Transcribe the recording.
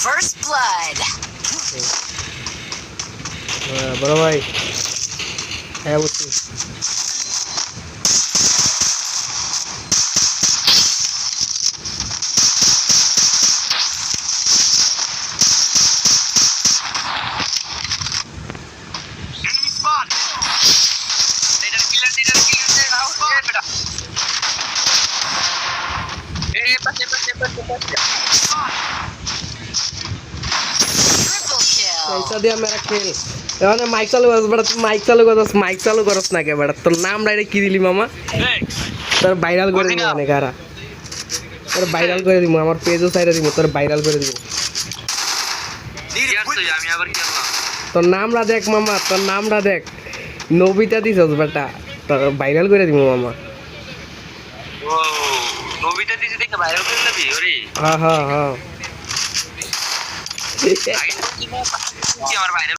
First blood. বড় ভাই হ্যাঁ বুঝছি Enemy spot. Leader killer now. Yeah, beta. Passe. Triple kill. पैसा दिया मेरा खेल এখানে মাইক চালু করছ বড় তুই মাইক চালু করছ না কে বড় তোর নাম ডাইরেক্ট কি দিলি মামা Thanks. তোর ভাইরাল করে দিব মানে কারা তোর ভাইরাল করে দিব আমার পেজও সাইডে দিব তোর ভাইরাল করে দিব আমি আবার কি করলাম? তোর নামটা দেখ মামা তোর নামটা দেখ নবিতা দিছস বেটা তোর ভাইরাল করে দিব মামা ও নবিতা দিছে দেখে ভাইরাল করে দিবি ওরে হ্যাঁ আগে তো কি আমার ভাইরাল